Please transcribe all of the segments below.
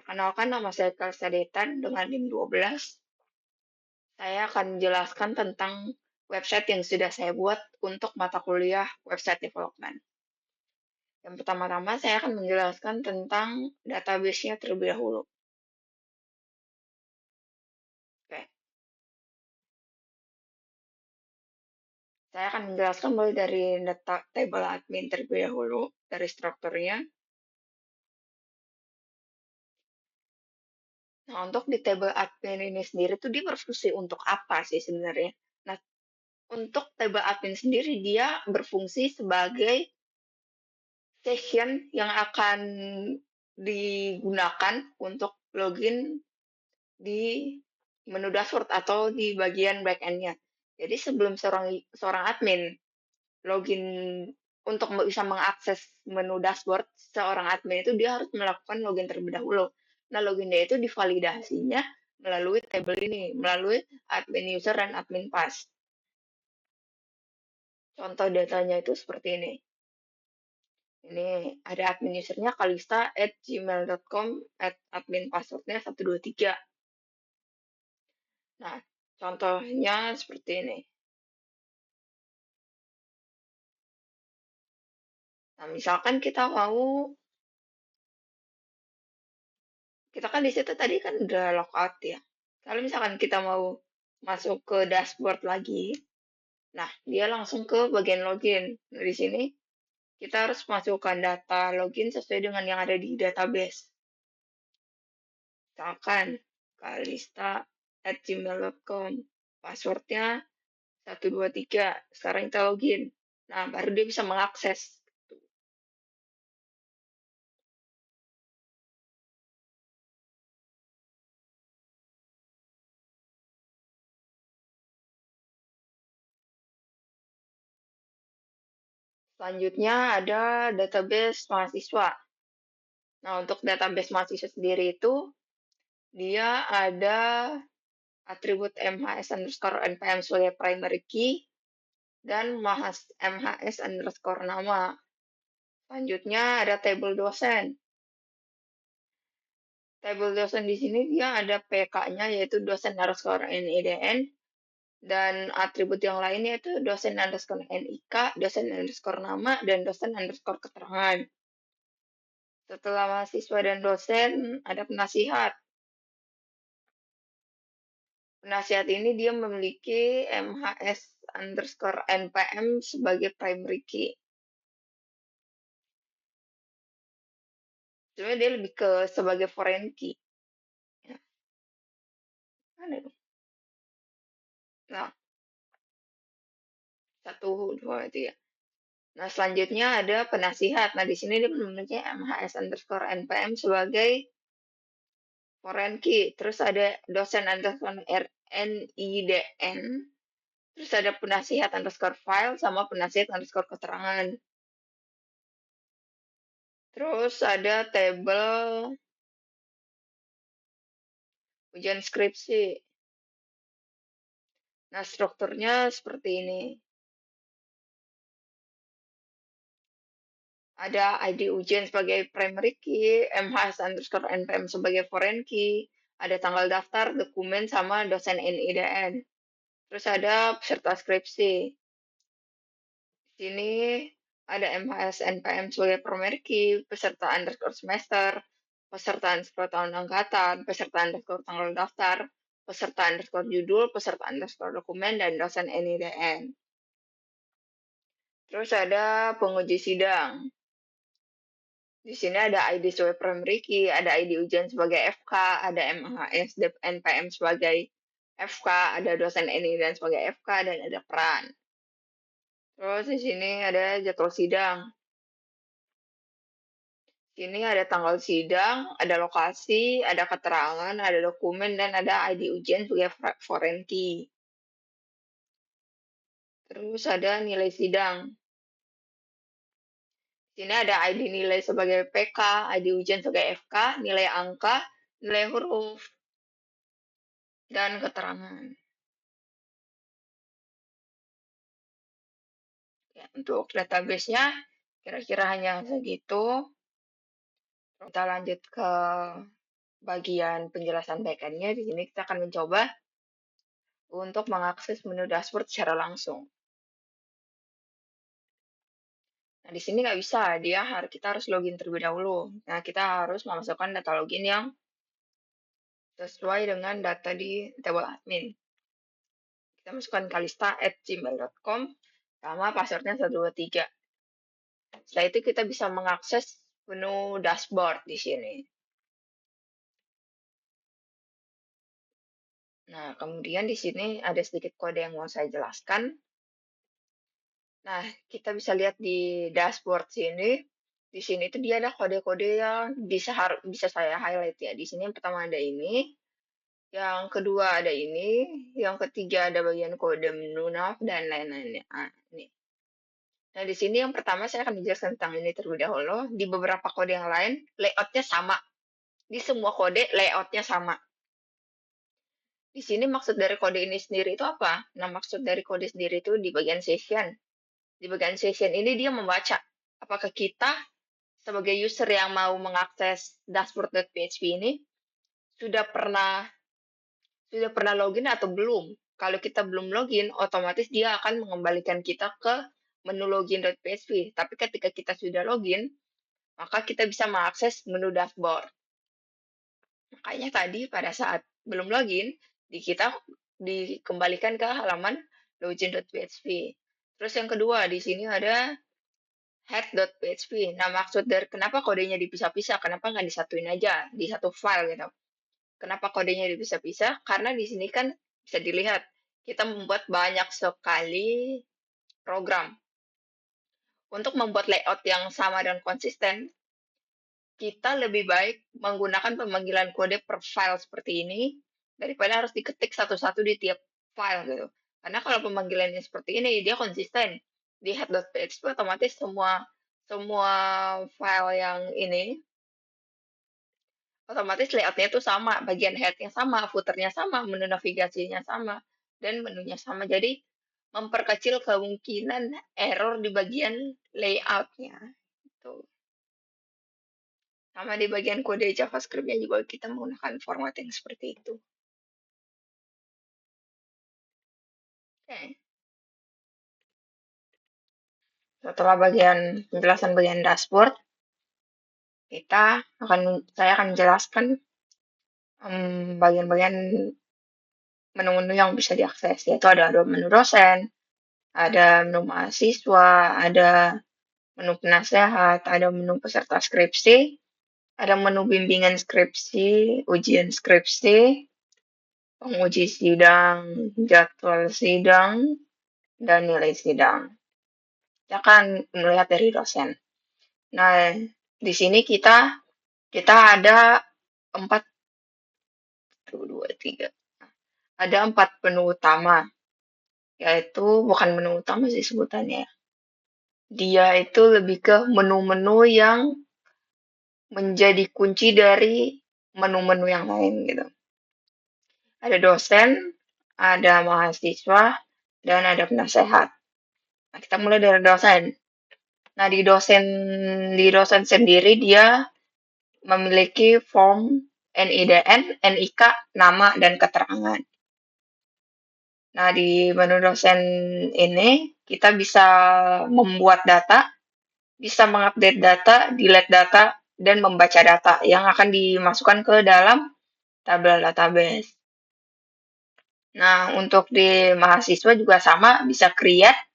Perkenalkan, nama saya Kalsadetan dengan NIM 12. Saya akan menjelaskan tentang website yang sudah saya buat untuk mata kuliah website development. Yang pertama-tama saya akan menjelaskan tentang database-nya terlebih dahulu. Oke. Saya akan menjelaskan mulai dari data table admin terlebih dahulu, dari strukturnya. Nah, untuk di table admin ini sendiri tuh dia berfungsi untuk apa sih sebenarnya? Nah, untuk table admin sendiri dia berfungsi sebagai session yang akan digunakan untuk login di menu dashboard atau di bagian back-end-nya. Jadi sebelum seorang admin login untuk bisa mengakses menu dashboard, seorang admin itu dia harus melakukan login terlebih dahulu. Nah, loginnya itu divalidasinya melalui table ini, melalui admin user dan admin pass. Contoh datanya itu seperti ini. Ini ada admin usernya kalista@gmail.com, admin passwordnya 123. Nah, contohnya seperti ini. Nah, misalkan kita kan di situ tadi kan udah logout ya. Kalau misalkan kita mau masuk ke dashboard lagi, nah dia langsung ke bagian login. Nah, di sini kita harus masukkan data login sesuai dengan yang ada di database. Misalkan kalista@gmail.com, passwordnya 123. Sekarang kita login. Nah, baru dia bisa mengakses. Selanjutnya ada database mahasiswa. Nah, untuk database mahasiswa sendiri itu, dia ada atribut MHS_NPM sebagai primary key dan MHS_nama. Selanjutnya ada table dosen. Table dosen di sini dia ada PK-nya yaitu dosen_NIDN dan atribut yang lainnya itu dosen_NIK, dosen_nama, dan dosen_keterangan. Setelah mahasiswa dan dosen, ada penasihat. Penasihat ini dia memiliki MHS_NPM sebagai primary key. Sebenarnya dia lebih ke sebagai foreign key. Ya. Nah, 1, 2, 3. Nah, selanjutnya ada penasihat. Nah, di sini dia memiliki MHS_NPM sebagai foreign key. Terus ada dosen_NIDN. Terus ada penasihat_file sama penasihat_keterangan. Terus ada tabel ujian skripsi. Nah, strukturnya seperti ini. Ada ID ujian sebagai primary key, MHS_NPM sebagai foreign key, ada tanggal daftar, dokumen, sama dosen NIDN. Terus ada peserta skripsi. Di sini ada MHS_NPM sebagai primary key, peserta_semester, peserta_tahun angkatan, peserta_tanggal daftar, peserta_judul, peserta_dokumen, dan dosen NIDN. Terus ada penguji sidang. Di sini ada ID sebagai primary key, ada ID ujian sebagai FK, ada MHS NPM sebagai FK, ada dosen NIDN sebagai FK, dan ada peran. Terus di sini ada jadwal sidang. Sini ada tanggal sidang, ada lokasi, ada keterangan, ada dokumen, dan ada ID ujian sebagai foreign key. Terus ada nilai sidang. Sini ada ID nilai sebagai PK, ID ujian sebagai FK, nilai angka, nilai huruf, dan keterangan. Ya, untuk database-nya kira-kira hanya segitu. Kita lanjut ke bagian penjelasan backend-nya, di sini kita akan mencoba untuk mengakses menu dashboard secara langsung. Nah, di sini nggak bisa, kita harus login terlebih dahulu. Nah, kita harus memasukkan data login yang sesuai dengan data di table admin. Kita masukkan kalista@gmail.com sama passwordnya 123. Setelah itu kita bisa mengakses menu dashboard di sini. Nah, kemudian di sini ada sedikit kode yang mau saya jelaskan. Nah, kita bisa lihat di dashboard sini. Di sini itu dia ada kode-kode yang bisa saya highlight ya. Di sini yang pertama ada ini, yang kedua ada ini, yang ketiga ada bagian kode menu nav dan lain-lainnya. Ini. Nah, di sini yang pertama saya akan menjelaskan tentang ini terlebih dahulu. Di beberapa kode yang lain, layoutnya sama. Di semua kode, layoutnya sama. Di sini maksud dari kode ini sendiri itu apa? Nah, maksud dari kode sendiri itu di bagian session. Di bagian session ini dia membaca apakah kita sebagai user yang mau mengakses dashboard.php ini sudah pernah login atau belum. Kalau kita belum login, otomatis dia akan mengembalikan kita ke menu login.php. Tapi ketika kita sudah login, maka kita bisa mengakses menu dashboard. Makanya tadi pada saat belum login, kita dikembalikan ke halaman login.php. Terus yang kedua, di sini ada head.php. Nah, maksud dari kenapa kodenya dipisah-pisah, kenapa nggak disatuin aja, di satu file gitu. Kenapa kodenya dipisah-pisah? Karena di sini kan bisa dilihat, kita membuat banyak sekali program. Untuk membuat layout yang sama dan konsisten, kita lebih baik menggunakan pemanggilan kode per file seperti ini daripada harus diketik satu-satu di tiap file gitu. Karena kalau pemanggilannya seperti ini, dia konsisten. Di head.php otomatis semua file yang ini otomatis layoutnya itu sama, bagian headnya sama, footernya sama, menu navigasinya sama, dan menunya sama. Jadi memperkecil kemungkinan error di bagian layoutnya. Gitu. Sama di bagian kode JavaScript-nya juga kita menggunakan formatting seperti itu. Oke. Setelah penjelasan bagian dashboard, saya akan menjelaskan bagian-bagian menu-menu yang bisa diakses, yaitu ada menu dosen, ada menu mahasiswa, ada menu penasehat, ada menu peserta skripsi, ada menu bimbingan skripsi, ujian skripsi, penguji sidang, jadwal sidang, dan nilai sidang. Kita akan melihat dari dosen. Nah, di sini kita ada 4 menu utama, yaitu bukan menu utama sih sebutannya. Dia itu lebih ke menu-menu yang menjadi kunci dari menu-menu yang lain gitu. Ada dosen, ada mahasiswa, dan ada penasehat. Nah, kita mulai dari dosen. Nah, di dosen sendiri dia memiliki form NIDN, NIK, nama, dan keterangan. Nah, di menu dosen ini kita bisa membuat data, bisa mengupdate data, delete data, dan membaca data yang akan dimasukkan ke dalam tabel database. Nah, untuk di mahasiswa juga sama, bisa create,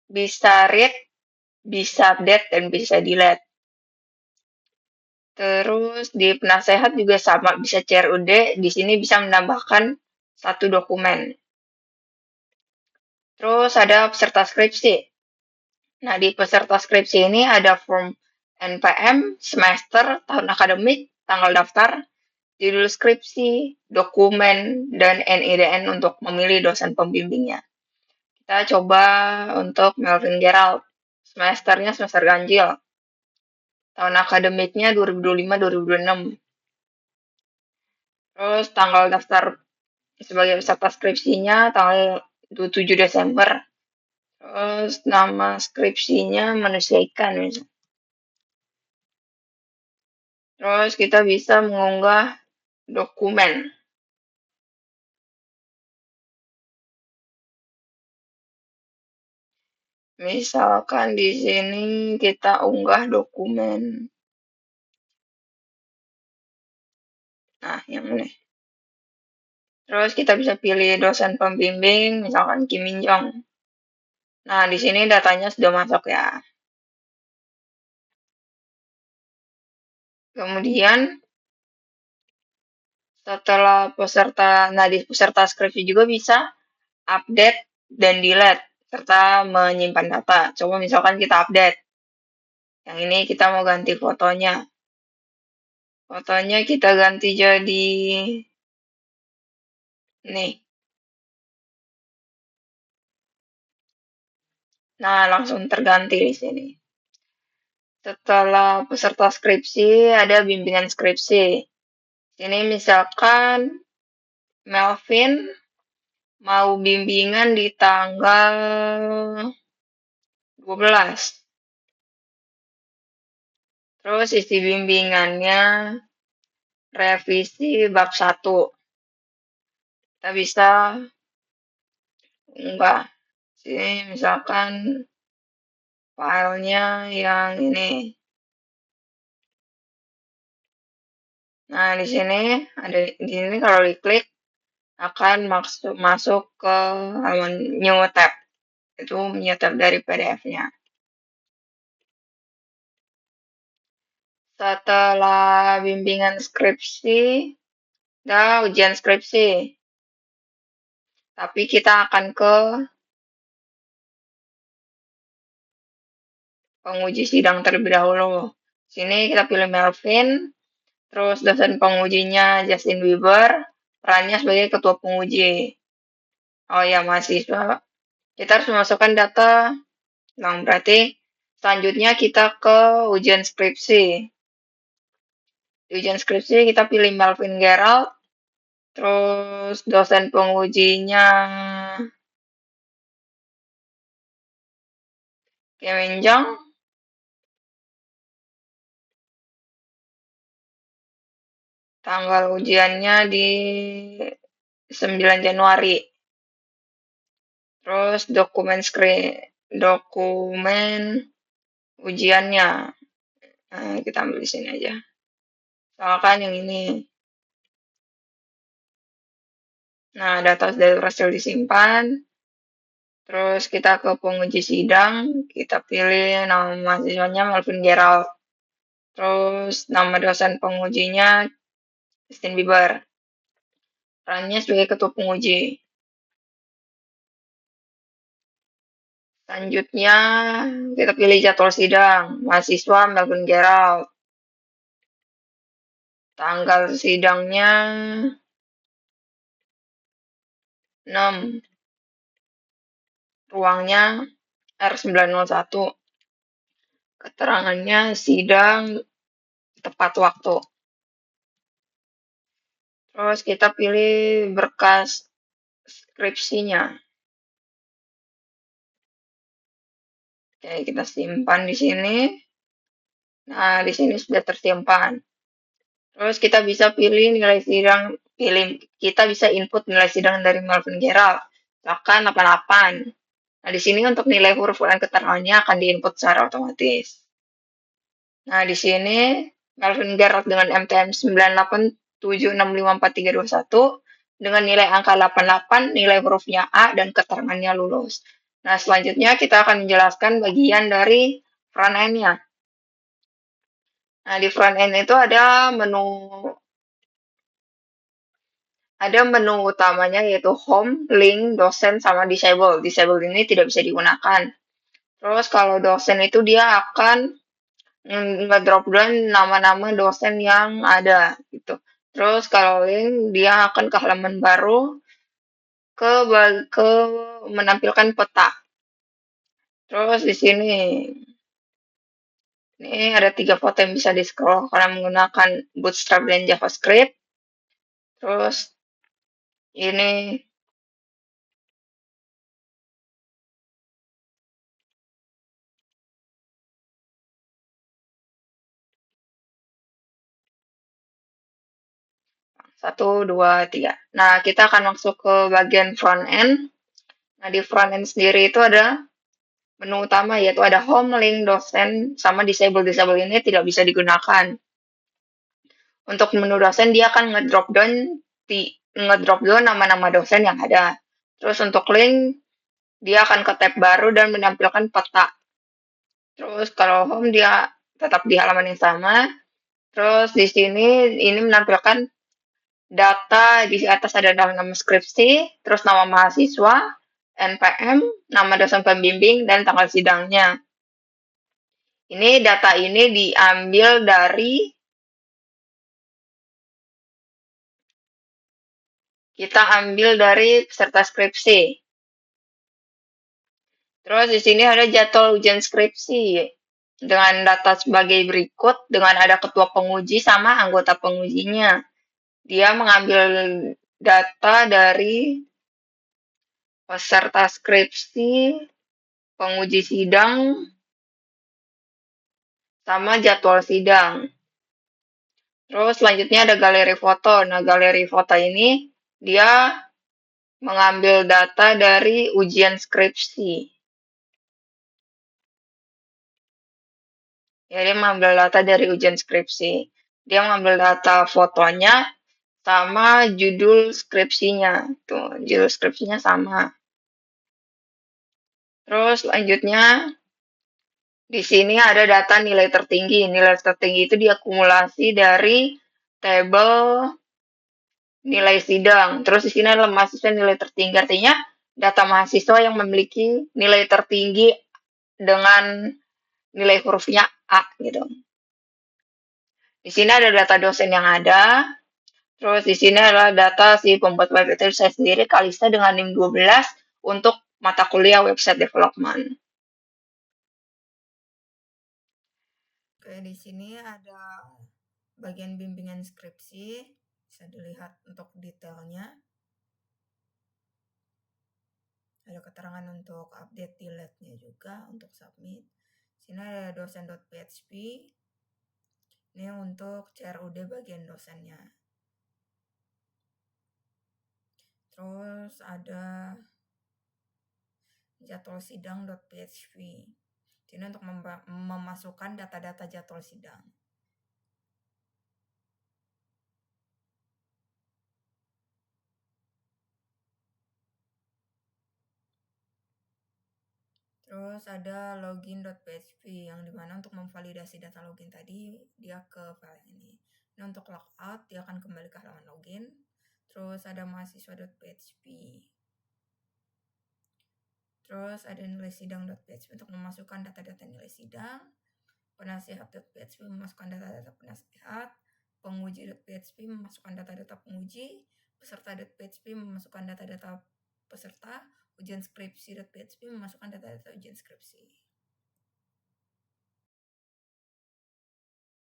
bisa read, bisa update, dan bisa delete. Terus di penasehat juga sama, bisa CRUD, di sini bisa menambahkan satu dokumen. Terus ada peserta skripsi. Nah, di peserta skripsi ini ada form NPM, semester, tahun akademik, tanggal daftar, judul skripsi, dokumen, dan NIDN untuk memilih dosen pembimbingnya. Kita coba untuk Melvin Gerald. Semesternya semester ganjil. Tahun akademiknya 2025-2026. Terus tanggal daftar sebagai peserta skripsinya tanggal 27 Desember. Terus nama skripsinya manusia ikan. Terus kita bisa mengunggah dokumen. Misalkan di sini kita unggah dokumen. Nah, yang ini. Terus kita bisa pilih dosen pembimbing, misalkan Kim Min Jong. Nah, di sini datanya sudah masuk ya. Kemudian setelah peserta, nah di peserta skripsi juga bisa update dan delete serta menyimpan data. Coba misalkan kita update. Yang ini kita mau ganti fotonya. Fotonya kita ganti jadi nih. Nah, langsung terganti di sini. Setelah peserta skripsi, ada bimbingan skripsi. Ini misalkan Melvin mau bimbingan di tanggal 12. Terus isi bimbingannya revisi bab 1. Kita bisa enggak sini misalkan filenya yang ini. Nah, di sini ada di sini kalau diklik akan masuk ke halaman new tab. Itu new tab dari PDF-nya. Setelah bimbingan skripsi, dah ujian skripsi. Tapi kita akan ke penguji sidang terlebih dahulu. Sini kita pilih Melvin, terus dosen pengujinya Justin Bieber, perannya sebagai ketua penguji. Oh ya, mahasiswa. Kita harus memasukkan data. Nah, berarti selanjutnya kita ke ujian skripsi. Di ujian skripsi kita pilih Melvin Gerald, terus dosen pengujinya Kemenjang, tanggal ujiannya di 9 Januari. Terus dokumen ujiannya. Nah, kita ambil di sini aja. Misalkan yang ini. Nah, data sudah berhasil disimpan. Terus kita ke penguji sidang, kita pilih nama mahasiswanya Melvin Gerald. Terus nama dosen pengujinya Justin Bieber. Perannya sebagai ketua penguji. Selanjutnya, kita pilih jadwal sidang. Mahasiswa Melvin Gerald. Tanggal sidangnya 6. Ruangnya R901. Keterangannya sidang tepat waktu. Terus kita pilih berkas skripsinya. Oke, kita simpan di sini. Nah, di sini sudah tersimpan. Terus kita bisa pilih nilai sidang, kita bisa input nilai sidang dari Melvin Gerald. Misalkan 88. Nah, di sini untuk nilai huruf dan keterangannya akan diinput secara otomatis. Nah, di sini Melvin Gerald dengan MTM 987654321 dengan nilai angka 88, nilai hurufnya A dan keterangannya lulus. Nah, selanjutnya kita akan menjelaskan bagian dari front end-nya. Nah, di front end itu ada menu utamanya yaitu home, link, dosen, sama disable. Disable ini tidak bisa digunakan. Terus kalau dosen itu dia akan ngedrop down nama-nama dosen yang ada gitu. Terus kalau link dia akan ke halaman baru ke menampilkan peta. Terus di sini ini ada 3 foto yang bisa di scroll karena menggunakan Bootstrap dan JavaScript. Terus ini Satu, dua, tiga. Nah, kita akan masuk ke bagian front end. Nah, di front end sendiri itu ada menu utama, yaitu ada home, link, dosen, sama disable. Disable ini tidak bisa digunakan. Untuk menu dosen, dia akan ngedrop down nama-nama dosen yang ada. Terus untuk link, dia akan ke tab baru dan menampilkan peta. Terus kalau home dia tetap di halaman yang sama. Terus di sini ini menampilkan data, di atas ada nama skripsi, terus nama mahasiswa, NPM, nama dosen pembimbing, dan tanggal sidangnya. Ini data ini diambil dari peserta skripsi. Terus di sini ada jadwal ujian skripsi dengan data sebagai berikut, dengan ada ketua penguji sama anggota pengujinya. Dia mengambil data dari peserta skripsi, penguji sidang, sama jadwal sidang. Terus selanjutnya ada galeri foto. Nah, galeri foto ini dia mengambil data dari ujian skripsi. Ya, dia mengambil data dari ujian skripsi. Dia mengambil data fotonya sama judul skripsinya. Tuh, judul skripsinya sama. Terus selanjutnya di sini ada data nilai tertinggi. Nilai tertinggi itu diakumulasi dari tabel nilai sidang. Terus di sini adalah mahasiswa nilai tertinggi. Artinya data mahasiswa yang memiliki nilai tertinggi dengan nilai hurufnya A gitu. Di sini ada data dosen yang ada. Terus di sini adalah data si pembuat web itu saya sendiri, Kalista, dengan NIM 12 untuk mata kuliah website development. Oke, di sini ada bagian bimbingan skripsi, bisa dilihat untuk detailnya. Ada keterangan untuk update delete-nya juga untuk submit. Sini ada dosen.php. Ini untuk CRUD bagian dosennya. Terus ada jadwal sidang.php. Ini untuk memasukkan data-data jadwal sidang. Terus ada login.php yang dimana untuk memvalidasi data login tadi dia ke file ini. Ini untuk logout dia akan kembali ke halaman login. Terus ada mahasiswa.php. Terus ada nilai sidang.php untuk memasukkan data-data nilai sidang. Penasihat.php memasukkan data-data penasihat. Penguji.php memasukkan data-data penguji. Peserta.php memasukkan data-data peserta. Ujian skripsi.php memasukkan data-data ujian skripsi.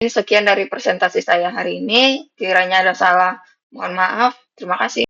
Sekian dari presentasi saya hari ini. Kiranya ada salah, mohon maaf. Terima kasih.